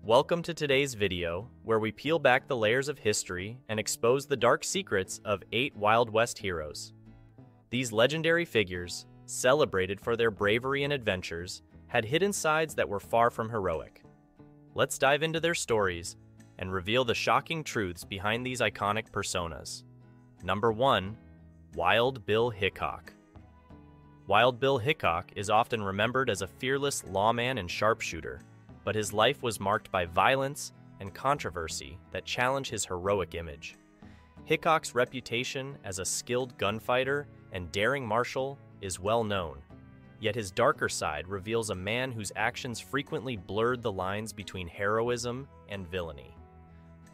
Welcome to today's video, where we peel back the layers of history and expose the dark secrets of 8 Wild West heroes. These legendary figures, celebrated for their bravery and adventures, had hidden sides that were far from heroic. Let's dive into their stories and reveal the shocking truths behind these iconic personas. Number 1. Wild Bill Hickok. Wild Bill Hickok is often remembered as a fearless lawman and sharpshooter, but his life was marked by violence and controversy that challenge his heroic image. Hickok's reputation as a skilled gunfighter and daring marshal is well known, yet his darker side reveals a man whose actions frequently blurred the lines between heroism and villainy.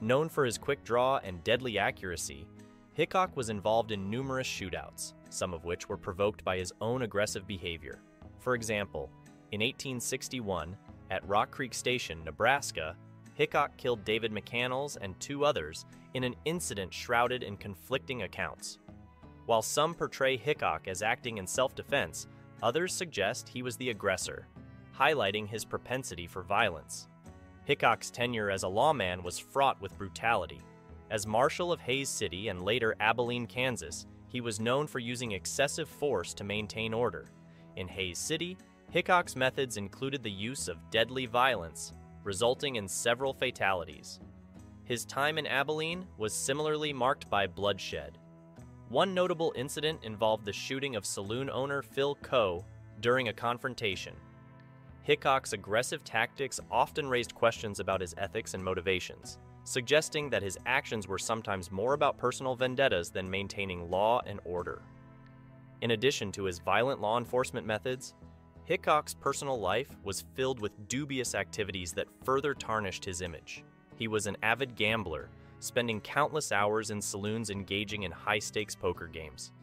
Known for his quick draw and deadly accuracy, Hickok was involved in numerous shootouts, some of which were provoked by his own aggressive behavior. For example, in 1861, at Rock Creek Station, Nebraska, Hickok killed David McCannels and 2 others in an incident shrouded in conflicting accounts. While some portray Hickok as acting in self-defense, others suggest he was the aggressor, highlighting his propensity for violence. Hickok's tenure as a lawman was fraught with brutality. As Marshal of Hays City and later Abilene, Kansas, he was known for using excessive force to maintain order. In Hays City, Hickok's methods included the use of deadly violence, resulting in several fatalities. His time in Abilene was similarly marked by bloodshed. One notable incident involved the shooting of saloon owner Phil Coe during a confrontation. Hickok's aggressive tactics often raised questions about his ethics and motivations, suggesting that his actions were sometimes more about personal vendettas than maintaining law and order. In addition to his violent law enforcement methods, Hickok's personal life was filled with dubious activities that further tarnished his image. He was an avid gambler, spending countless hours in saloons engaging in high-stakes poker games.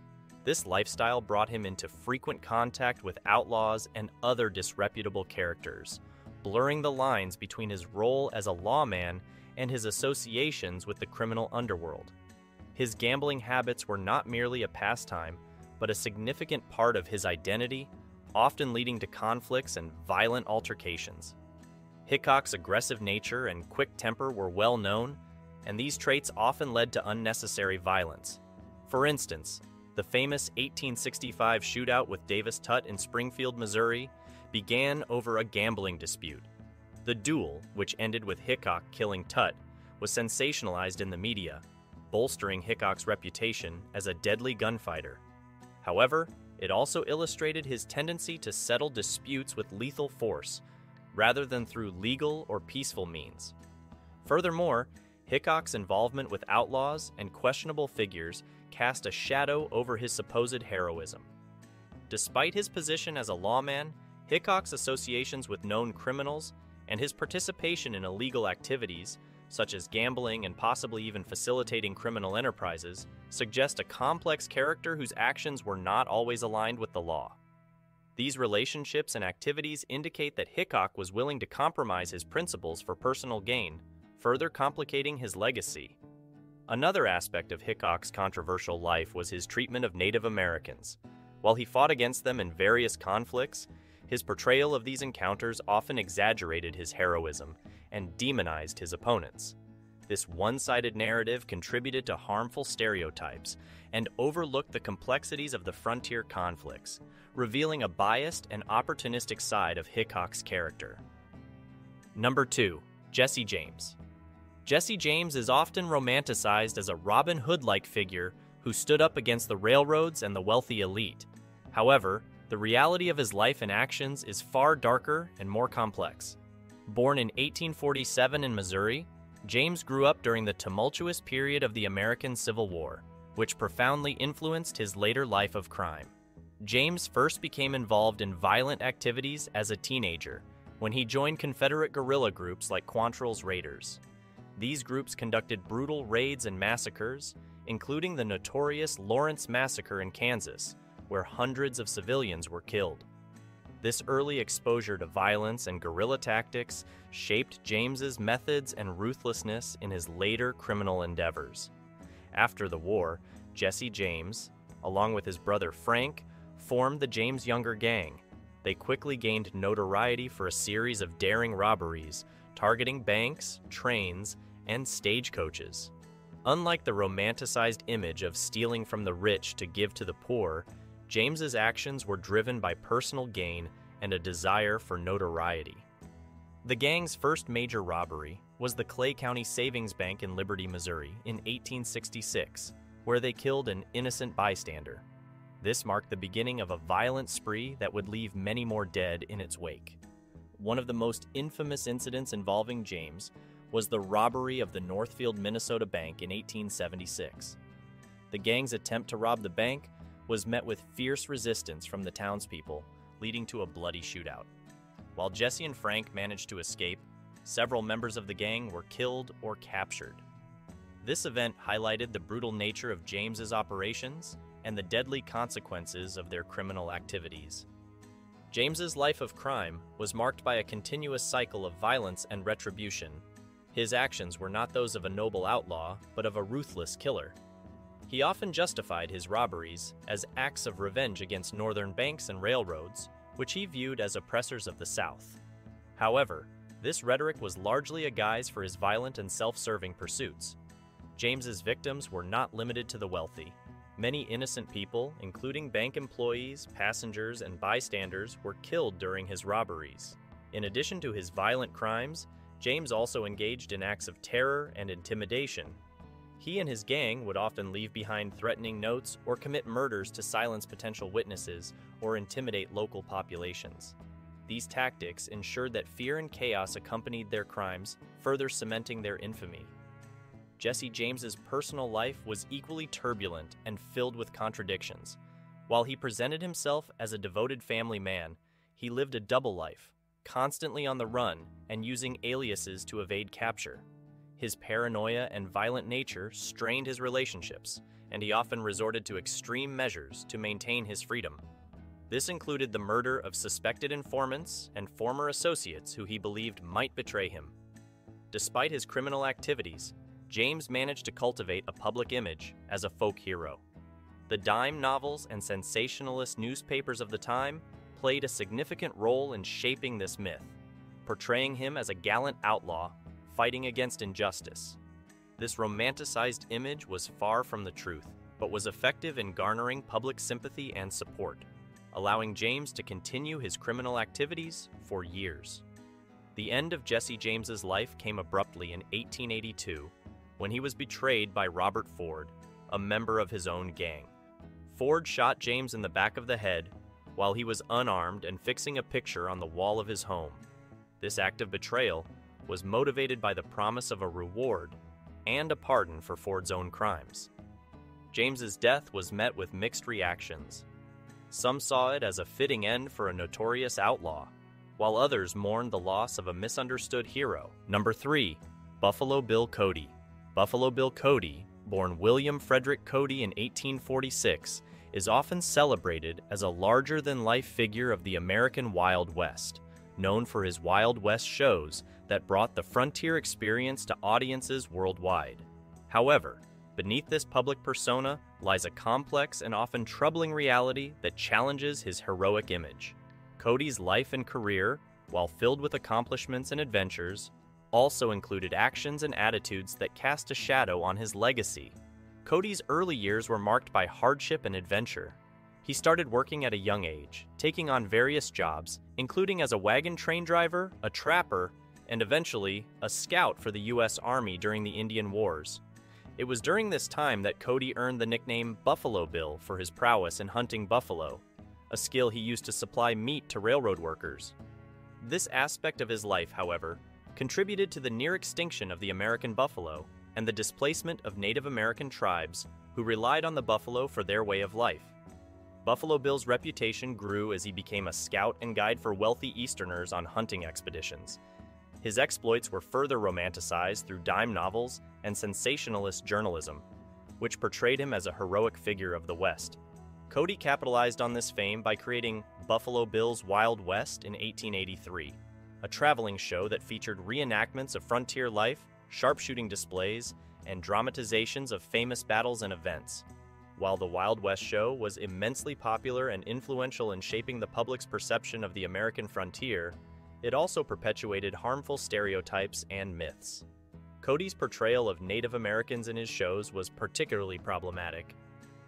This lifestyle brought him into frequent contact with outlaws and other disreputable characters, blurring the lines between his role as a lawman and his associations with the criminal underworld. His gambling habits were not merely a pastime, but a significant part of his identity, often leading to conflicts and violent altercations. Hickok's aggressive nature and quick temper were well known, and these traits often led to unnecessary violence. For instance, the famous 1865 shootout with Davis Tutt in Springfield, Missouri, began over a gambling dispute. The duel, which ended with Hickok killing Tutt, was sensationalized in the media, bolstering Hickok's reputation as a deadly gunfighter. However, it also illustrated his tendency to settle disputes with lethal force, rather than through legal or peaceful means. Furthermore, Hickok's involvement with outlaws and questionable figures cast a shadow over his supposed heroism. Despite his position as a lawman, Hickok's associations with known criminals and his participation in illegal activities, such as gambling and possibly even facilitating criminal enterprises, suggest a complex character whose actions were not always aligned with the law. These relationships and activities indicate that Hickok was willing to compromise his principles for personal gain, further complicating his legacy. Another aspect of Hickok's controversial life was his treatment of Native Americans. While he fought against them in various conflicts, his portrayal of these encounters often exaggerated his heroism and demonized his opponents. This one-sided narrative contributed to harmful stereotypes and overlooked the complexities of the frontier conflicts, revealing a biased and opportunistic side of Hickok's character. Number 2. Jesse James. Jesse James is often romanticized as a Robin Hood-like figure who stood up against the railroads and the wealthy elite. However, the reality of his life and actions is far darker and more complex. Born in 1847 in Missouri, James grew up during the tumultuous period of the American Civil War, which profoundly influenced his later life of crime. James first became involved in violent activities as a teenager, when he joined Confederate guerrilla groups like Quantrill's Raiders. These groups conducted brutal raids and massacres, including the notorious Lawrence Massacre in Kansas, where hundreds of civilians were killed. This early exposure to violence and guerrilla tactics shaped James's methods and ruthlessness in his later criminal endeavors. After the war, Jesse James, along with his brother Frank, formed the James Younger Gang, they quickly gained notoriety for a series of daring robberies, targeting banks, trains, and stagecoaches. Unlike the romanticized image of stealing from the rich to give to the poor, James's actions were driven by personal gain and a desire for notoriety. The gang's first major robbery was the Clay County Savings Bank in Liberty, Missouri in 1866, where they killed an innocent bystander. This marked the beginning of a violent spree that would leave many more dead in its wake. One of the most infamous incidents involving James was the robbery of the Northfield, Minnesota Bank in 1876. The gang's attempt to rob the bank was met with fierce resistance from the townspeople, leading to a bloody shootout. While Jesse and Frank managed to escape, several members of the gang were killed or captured. This event highlighted the brutal nature of James's operations and the deadly consequences of their criminal activities. James's life of crime was marked by a continuous cycle of violence and retribution. His actions were not those of a noble outlaw, but of a ruthless killer. He often justified his robberies as acts of revenge against northern banks and railroads, which he viewed as oppressors of the South. However, this rhetoric was largely a guise for his violent and self-serving pursuits. James's victims were not limited to the wealthy. Many innocent people, including bank employees, passengers, and bystanders, were killed during his robberies. In addition to his violent crimes, James also engaged in acts of terror and intimidation. He and his gang would often leave behind threatening notes or commit murders to silence potential witnesses or intimidate local populations. These tactics ensured that fear and chaos accompanied their crimes, further cementing their infamy. Jesse James's personal life was equally turbulent and filled with contradictions. While he presented himself as a devoted family man, he lived a double life, constantly on the run and using aliases to evade capture. His paranoia and violent nature strained his relationships, and he often resorted to extreme measures to maintain his freedom. This included the murder of suspected informants and former associates who he believed might betray him. Despite his criminal activities, James managed to cultivate a public image as a folk hero. The dime novels and sensationalist newspapers of the time played a significant role in shaping this myth, portraying him as a gallant outlaw fighting against injustice. This romanticized image was far from the truth, but was effective in garnering public sympathy and support, allowing James to continue his criminal activities for years. The end of Jesse James's life came abruptly in 1882 when he was betrayed by Robert Ford, a member of his own gang. Ford shot James in the back of the head while he was unarmed and fixing a picture on the wall of his home. This act of betrayal was motivated by the promise of a reward and a pardon for Ford's own crimes. James's death was met with mixed reactions. Some saw it as a fitting end for a notorious outlaw, while others mourned the loss of a misunderstood hero. Number 3. Buffalo Bill Cody. Buffalo Bill Cody, born William Frederick Cody in 1846, is often celebrated as a larger-than-life figure of the American Wild West, known for his Wild West shows that brought the frontier experience to audiences worldwide. However, beneath this public persona lies a complex and often troubling reality that challenges his heroic image. Cody's life and career, while filled with accomplishments and adventures, also included actions and attitudes that cast a shadow on his legacy. Cody's early years were marked by hardship and adventure. He started working at a young age, taking on various jobs, including as a wagon train driver, a trapper, and eventually a scout for the U.S. Army during the Indian Wars. It was during this time that Cody earned the nickname Buffalo Bill for his prowess in hunting buffalo, a skill he used to supply meat to railroad workers. This aspect of his life, however, contributed to the near extinction of the American buffalo and the displacement of Native American tribes who relied on the buffalo for their way of life. Buffalo Bill's reputation grew as he became a scout and guide for wealthy Easterners on hunting expeditions. His exploits were further romanticized through dime novels and sensationalist journalism, which portrayed him as a heroic figure of the West. Cody capitalized on this fame by creating Buffalo Bill's Wild West in 1883, a traveling show that featured reenactments of frontier life, sharpshooting displays, and dramatizations of famous battles and events. While the Wild West show was immensely popular and influential in shaping the public's perception of the American frontier, it also perpetuated harmful stereotypes and myths. Cody's portrayal of Native Americans in his shows was particularly problematic.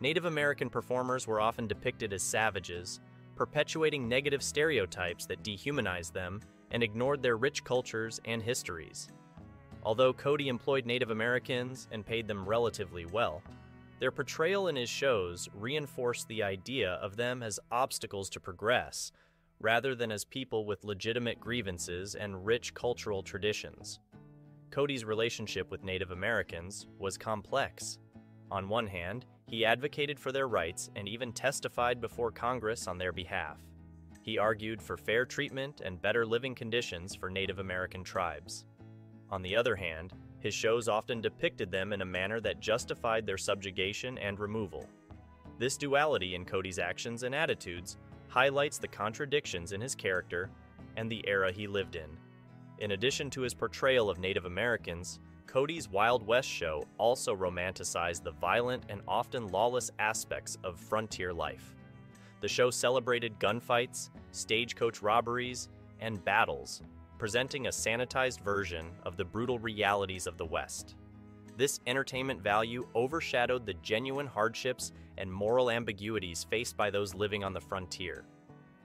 Native American performers were often depicted as savages, perpetuating negative stereotypes that dehumanized them and ignored their rich cultures and histories. Although Cody employed Native Americans and paid them relatively well, their portrayal in his shows reinforced the idea of them as obstacles to progress, rather than as people with legitimate grievances and rich cultural traditions. Cody's relationship with Native Americans was complex. On one hand, he advocated for their rights and even testified before Congress on their behalf. He argued for fair treatment and better living conditions for Native American tribes. On the other hand, his shows often depicted them in a manner that justified their subjugation and removal. This duality in Cody's actions and attitudes highlights the contradictions in his character and the era he lived in. In addition to his portrayal of Native Americans, Cody's Wild West show also romanticized the violent and often lawless aspects of frontier life. The show celebrated gunfights, stagecoach robberies, and battles, presenting a sanitized version of the brutal realities of the West. This entertainment value overshadowed the genuine hardships and moral ambiguities faced by those living on the frontier.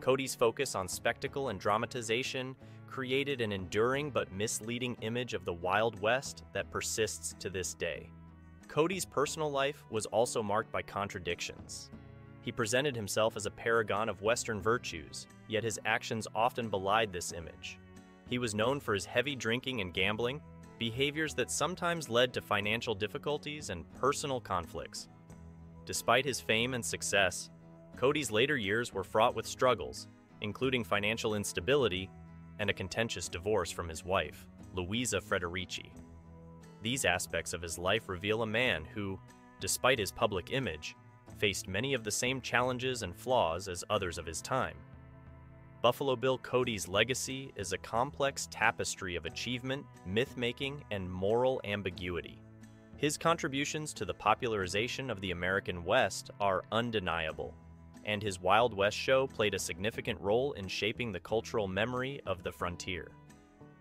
Cody's focus on spectacle and dramatization created an enduring but misleading image of the Wild West that persists to this day. Cody's personal life was also marked by contradictions. He presented himself as a paragon of Western virtues, yet his actions often belied this image. He was known for his heavy drinking and gambling, behaviors that sometimes led to financial difficulties and personal conflicts. Despite his fame and success, Cody's later years were fraught with struggles, including financial instability and a contentious divorce from his wife, Louisa Frederici. These aspects of his life reveal a man who, despite his public image, faced many of the same challenges and flaws as others of his time. Buffalo Bill Cody's legacy is a complex tapestry of achievement, myth-making, and moral ambiguity. His contributions to the popularization of the American West are undeniable, and his Wild West show played a significant role in shaping the cultural memory of the frontier.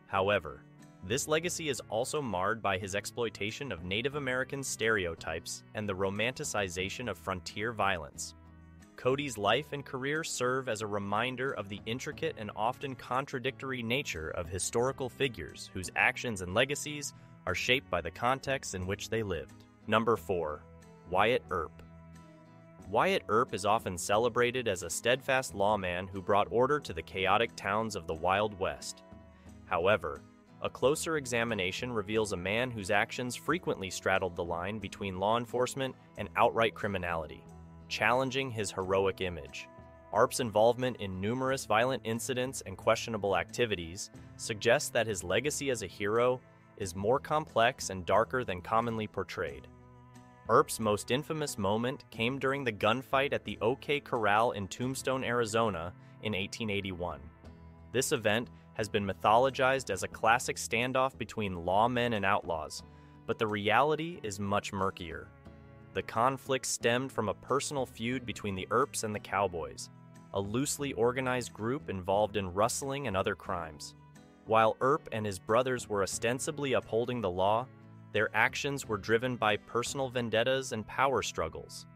However, this legacy is also marred by his exploitation of Native American stereotypes and the romanticization of frontier violence. Cody's life and career serve as a reminder of the intricate and often contradictory nature of historical figures whose actions and legacies are shaped by the context in which they lived. Number 4. Wyatt Earp. Wyatt Earp is often celebrated as a steadfast lawman who brought order to the chaotic towns of the Wild West. However, a closer examination reveals a man whose actions frequently straddled the line between law enforcement and outright criminality, challenging his heroic image. Earp's involvement in numerous violent incidents and questionable activities suggests that his legacy as a hero is more complex and darker than commonly portrayed. Earp's most infamous moment came during the gunfight at the OK Corral in Tombstone, Arizona in 1881. This event has been mythologized as a classic standoff between lawmen and outlaws, but the reality is much murkier. The conflict stemmed from a personal feud between the Earps and the Cowboys, a loosely organized group involved in rustling and other crimes. While Earp and his brothers were ostensibly upholding the law, their actions were driven by personal vendettas and power struggles.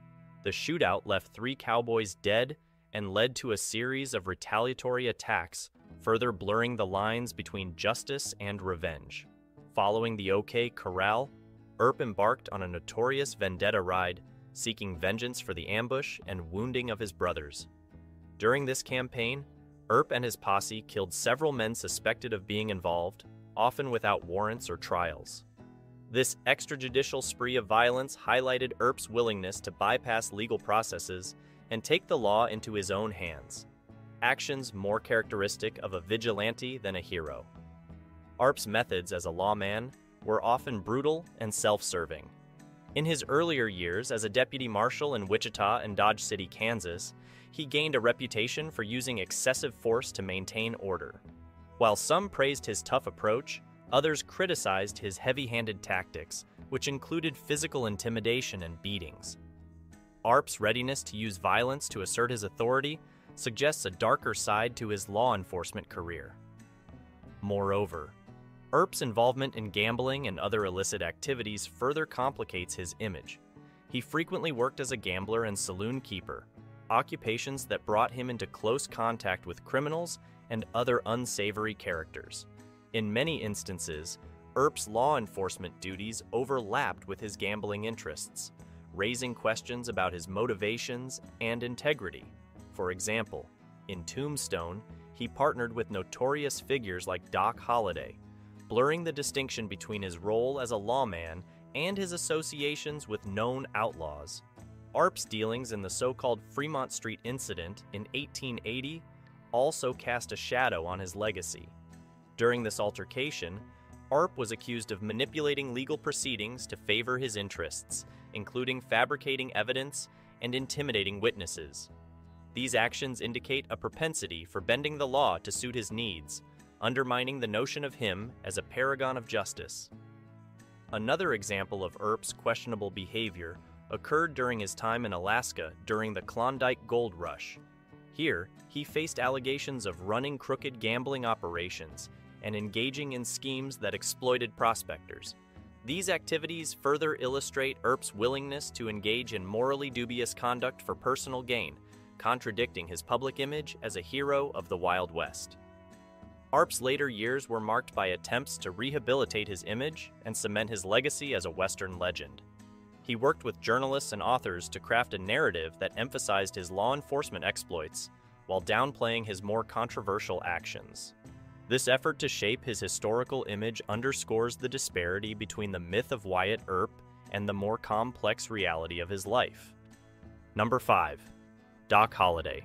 The shootout left 3 cowboys dead and led to a series of retaliatory attacks, further blurring the lines between justice and revenge. Following the OK Corral, Earp embarked on a notorious vendetta ride, seeking vengeance for the ambush and wounding of his brothers. During this campaign, Earp and his posse killed several men suspected of being involved, often without warrants or trials. This extrajudicial spree of violence highlighted Earp's willingness to bypass legal processes and take the law into his own hands, actions more characteristic of a vigilante than a hero. Earp's methods as a lawman were often brutal and self-serving. In his earlier years as a deputy marshal in Wichita and Dodge City, Kansas, he gained a reputation for using excessive force to maintain order. While some praised his tough approach, others criticized his heavy-handed tactics, which included physical intimidation and beatings. Earp's readiness to use violence to assert his authority suggests a darker side to his law enforcement career. Moreover, Earp's involvement in gambling and other illicit activities further complicates his image. He frequently worked as a gambler and saloon keeper, occupations that brought him into close contact with criminals and other unsavory characters. In many instances, Earp's law enforcement duties overlapped with his gambling interests, raising questions about his motivations and integrity. For example, in Tombstone, he partnered with notorious figures like Doc Holliday, blurring the distinction between his role as a lawman and his associations with known outlaws. Earp's dealings in the so-called Fremont Street incident in 1880 also cast a shadow on his legacy. During this altercation, Earp was accused of manipulating legal proceedings to favor his interests, including fabricating evidence and intimidating witnesses. These actions indicate a propensity for bending the law to suit his needs, undermining the notion of him as a paragon of justice. Another example of Earp's questionable behavior occurred during his time in Alaska during the Klondike Gold Rush. Here, he faced allegations of running crooked gambling operations and engaging in schemes that exploited prospectors. These activities further illustrate Earp's willingness to engage in morally dubious conduct for personal gain, contradicting his public image as a hero of the Wild West. Earp's later years were marked by attempts to rehabilitate his image and cement his legacy as a Western legend. He worked with journalists and authors to craft a narrative that emphasized his law enforcement exploits while downplaying his more controversial actions. This effort to shape his historical image underscores the disparity between the myth of Wyatt Earp and the more complex reality of his life. Number 5. Doc Holliday.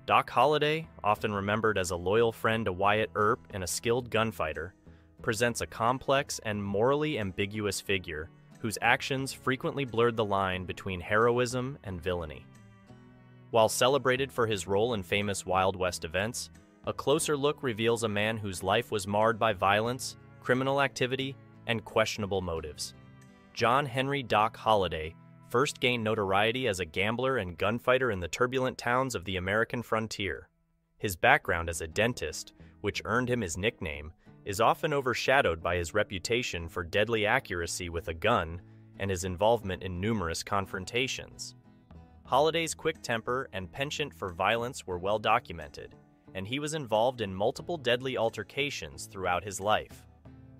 Doc Holliday, often remembered as a loyal friend to Wyatt Earp and a skilled gunfighter, presents a complex and morally ambiguous figure whose actions frequently blurred the line between heroism and villainy. While celebrated for his role in famous Wild West events, a closer look reveals a man whose life was marred by violence, criminal activity, and questionable motives. John Henry Doc Holliday first gained notoriety as a gambler and gunfighter in the turbulent towns of the American frontier. His background as a dentist, which earned him his nickname, is often overshadowed by his reputation for deadly accuracy with a gun and his involvement in numerous confrontations. Holliday's quick temper and penchant for violence were well documented, and he was involved in multiple deadly altercations throughout his life.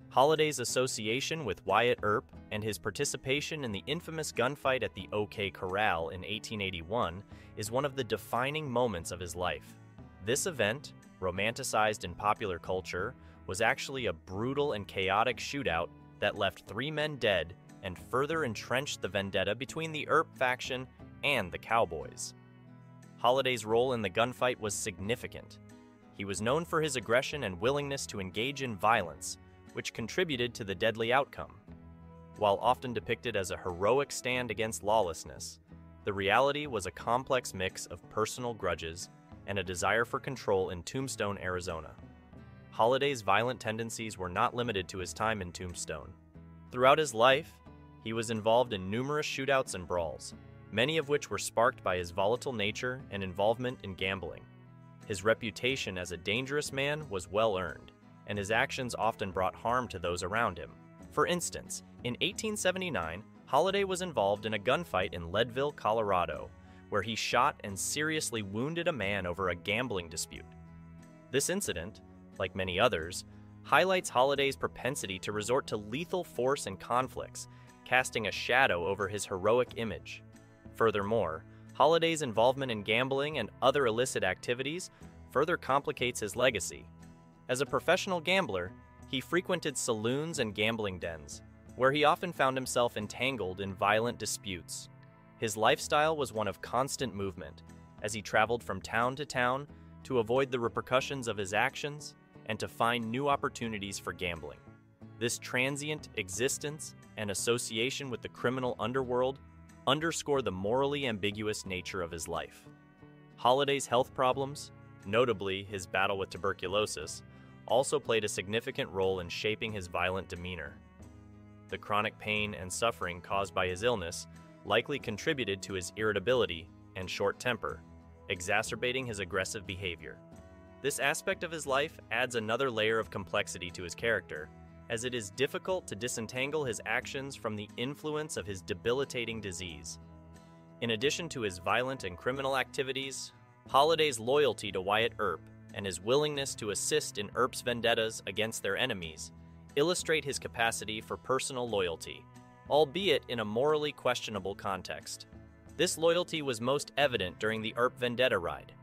Holliday's association with Wyatt Earp and his participation in the infamous gunfight at the OK Corral in 1881 is one of the defining moments of his life. This event, romanticized in popular culture, was actually a brutal and chaotic shootout that left 3 men dead and further entrenched the vendetta between the Earp faction and the Cowboys. Holliday's role in the gunfight was significant. He was known for his aggression and willingness to engage in violence, which contributed to the deadly outcome. While often depicted as a heroic stand against lawlessness, the reality was a complex mix of personal grudges and a desire for control in Tombstone, Arizona. Holliday's violent tendencies were not limited to his time in Tombstone. Throughout his life, he was involved in numerous shootouts and brawls, many of which were sparked by his volatile nature and involvement in gambling. His reputation as a dangerous man was well earned, and his actions often brought harm to those around him. For instance, in 1879, Holliday was involved in a gunfight in Leadville, Colorado, where he shot and seriously wounded a man over a gambling dispute. This incident, like many others, highlights Holliday's propensity to resort to lethal force in conflicts, casting a shadow over his heroic image. Furthermore, Holliday's involvement in gambling and other illicit activities further complicates his legacy. As a professional gambler, he frequented saloons and gambling dens, where he often found himself entangled in violent disputes. His lifestyle was one of constant movement, as he traveled from town to town to avoid the repercussions of his actions and to find new opportunities for gambling. This transient existence and association with the criminal underworld underscore the morally ambiguous nature of his life. Holliday's health problems, notably his battle with tuberculosis, also played a significant role in shaping his violent demeanor. The chronic pain and suffering caused by his illness likely contributed to his irritability and short temper, exacerbating his aggressive behavior. This aspect of his life adds another layer of complexity to his character, as it is difficult to disentangle his actions from the influence of his debilitating disease. In addition to his violent and criminal activities, Holliday's loyalty to Wyatt Earp and his willingness to assist in Earp's vendettas against their enemies illustrate his capacity for personal loyalty, albeit in a morally questionable context. This loyalty was most evident during the Earp vendetta ride,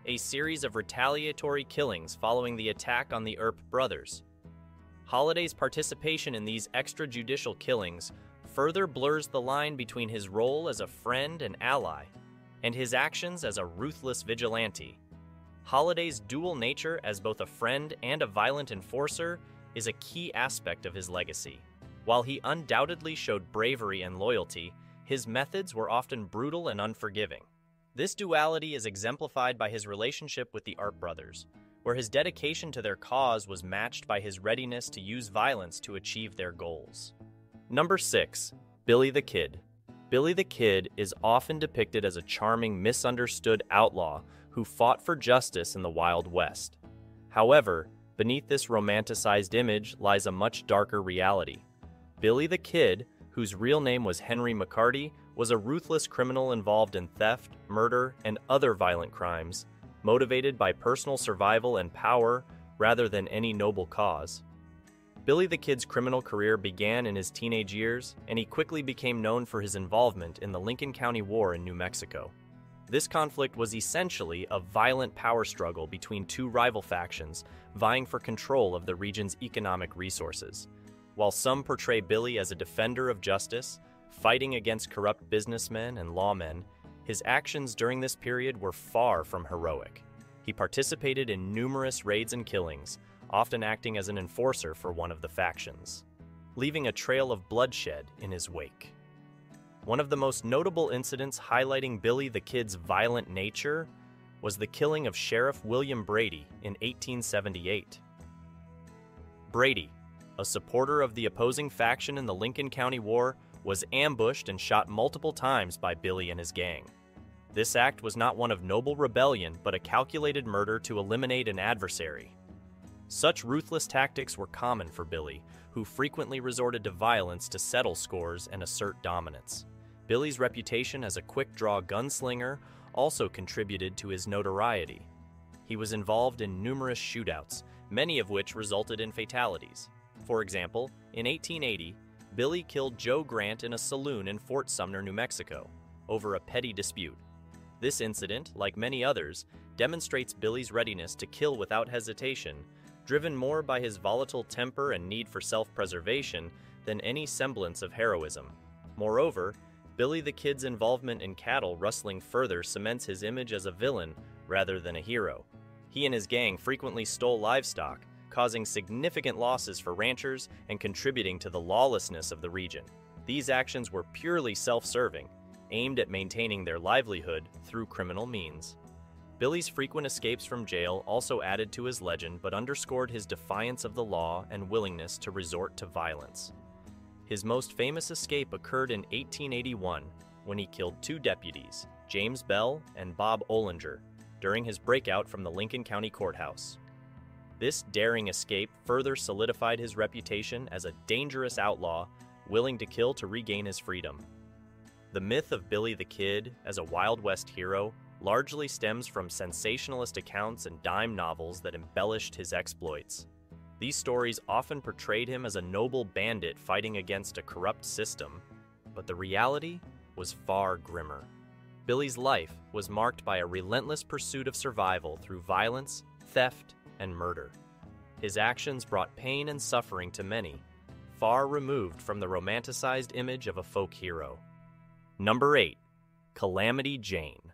a series of retaliatory killings following the attack on the Earp brothers. Holliday's participation in these extrajudicial killings further blurs the line between his role as a friend and ally and his actions as a ruthless vigilante. Holliday's dual nature as both a friend and a violent enforcer is a key aspect of his legacy. While he undoubtedly showed bravery and loyalty, his methods were often brutal and unforgiving. This duality is exemplified by his relationship with the Earp brothers, where his dedication to their cause was matched by his readiness to use violence to achieve their goals. Number 6. Billy the Kid. Billy the Kid is often depicted as a charming, misunderstood outlaw who fought for justice in the Wild West. However, beneath this romanticized image lies a much darker reality. Billy the Kid, whose real name was Henry McCarty, was a ruthless criminal involved in theft, murder, and other violent crimes, motivated by personal survival and power rather than any noble cause. Billy the Kid's criminal career began in his teenage years, and he quickly became known for his involvement in the Lincoln County War in New Mexico. This conflict was essentially a violent power struggle between two rival factions vying for control of the region's economic resources. While some portray Billy as a defender of justice, fighting against corrupt businessmen and lawmen, his actions during this period were far from heroic. He participated in numerous raids and killings, often acting as an enforcer for one of the factions, leaving a trail of bloodshed in his wake. One of the most notable incidents highlighting Billy the Kid's violent nature was the killing of Sheriff William Brady in 1878. Brady, a supporter of the opposing faction in the Lincoln County War, was ambushed and shot multiple times by Billy and his gang. This act was not one of noble rebellion, but a calculated murder to eliminate an adversary. Such ruthless tactics were common for Billy, who frequently resorted to violence to settle scores and assert dominance. Billy's reputation as a quick-draw gunslinger also contributed to his notoriety. He was involved in numerous shootouts, many of which resulted in fatalities. For example, in 1880, Billy killed Joe Grant in a saloon in Fort Sumner, New Mexico, over a petty dispute. This incident, like many others, demonstrates Billy's readiness to kill without hesitation, driven more by his volatile temper and need for self-preservation than any semblance of heroism. Moreover, Billy the Kid's involvement in cattle rustling further cements his image as a villain rather than a hero. He and his gang frequently stole livestock, causing significant losses for ranchers and contributing to the lawlessness of the region. These actions were purely self-serving, aimed at maintaining their livelihood through criminal means. Billy's frequent escapes from jail also added to his legend but underscored his defiance of the law and willingness to resort to violence. His most famous escape occurred in 1881 when he killed two deputies, James Bell and Bob Olinger, during his breakout from the Lincoln County Courthouse. This daring escape further solidified his reputation as a dangerous outlaw willing to kill to regain his freedom. The myth of Billy the Kid as a Wild West hero largely stems from sensationalist accounts and dime novels that embellished his exploits. These stories often portrayed him as a noble bandit fighting against a corrupt system, but the reality was far grimmer. Billy's life was marked by a relentless pursuit of survival through violence, theft, and murder. His actions brought pain and suffering to many, far removed from the romanticized image of a folk hero. Number 8. Calamity Jane.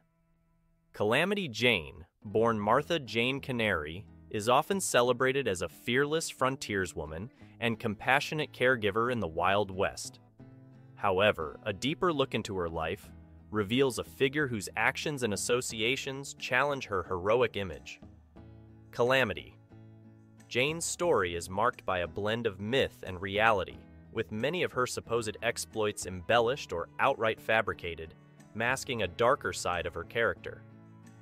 Calamity Jane, born Martha Jane Canary, is often celebrated as a fearless frontierswoman and compassionate caregiver in the Wild West. However, a deeper look into her life reveals a figure whose actions and associations challenge her heroic image. Calamity. Jane's story is marked by a blend of myth and reality, with many of her supposed exploits embellished or outright fabricated, masking a darker side of her character.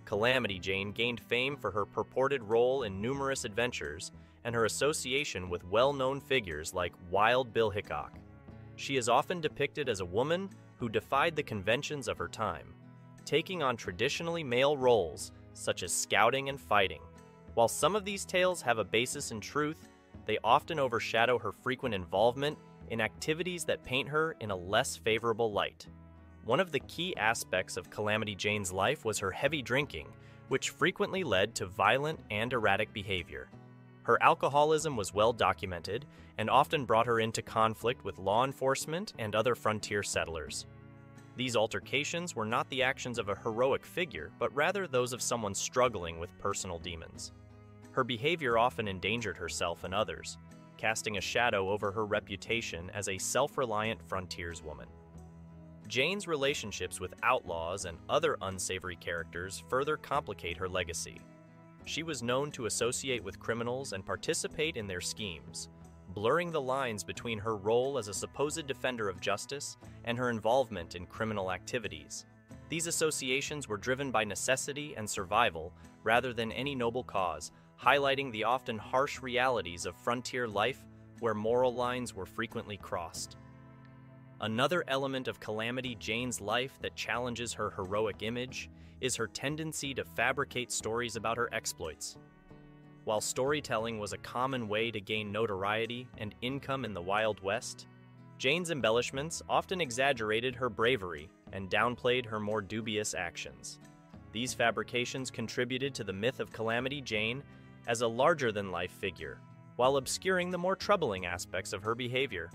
Calamity Jane gained fame for her purported role in numerous adventures and her association with well-known figures like Wild Bill Hickok. She is often depicted as a woman who defied the conventions of her time, taking on traditionally male roles such as scouting and fighting. While some of these tales have a basis in truth, they often overshadow her frequent involvement in activities that paint her in a less favorable light. One of the key aspects of Calamity Jane's life was her heavy drinking, which frequently led to violent and erratic behavior. Her alcoholism was well documented and often brought her into conflict with law enforcement and other frontier settlers. These altercations were not the actions of a heroic figure, but rather those of someone struggling with personal demons. Her behavior often endangered herself and others, casting a shadow over her reputation as a self-reliant frontierswoman. Jane's relationships with outlaws and other unsavory characters further complicate her legacy. She was known to associate with criminals and participate in their schemes, blurring the lines between her role as a supposed defender of justice and her involvement in criminal activities. These associations were driven by necessity and survival rather than any noble cause, highlighting the often harsh realities of frontier life where moral lines were frequently crossed. Another element of Calamity Jane's life that challenges her heroic image is her tendency to fabricate stories about her exploits. While storytelling was a common way to gain notoriety and income in the Wild West, Jane's embellishments often exaggerated her bravery and downplayed her more dubious actions. These fabrications contributed to the myth of Calamity Jane as a larger-than-life figure, while obscuring the more troubling aspects of her behavior.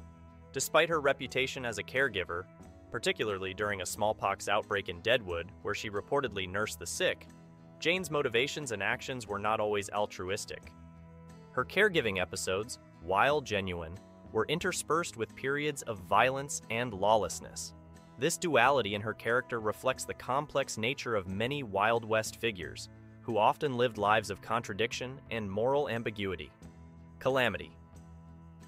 Despite her reputation as a caregiver, particularly during a smallpox outbreak in Deadwood where she reportedly nursed the sick, Jane's motivations and actions were not always altruistic. Her caregiving episodes, while genuine, were interspersed with periods of violence and lawlessness. This duality in her character reflects the complex nature of many Wild West figures, who often lived lives of contradiction and moral ambiguity. Calamity.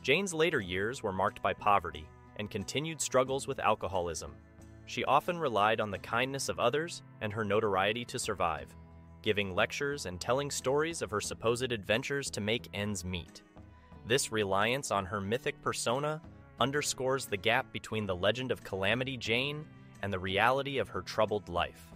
Jane's later years were marked by poverty and continued struggles with alcoholism. She often relied on the kindness of others and her notoriety to survive, giving lectures and telling stories of her supposed adventures to make ends meet. This reliance on her mythic persona underscores the gap between the legend of Calamity Jane and the reality of her troubled life.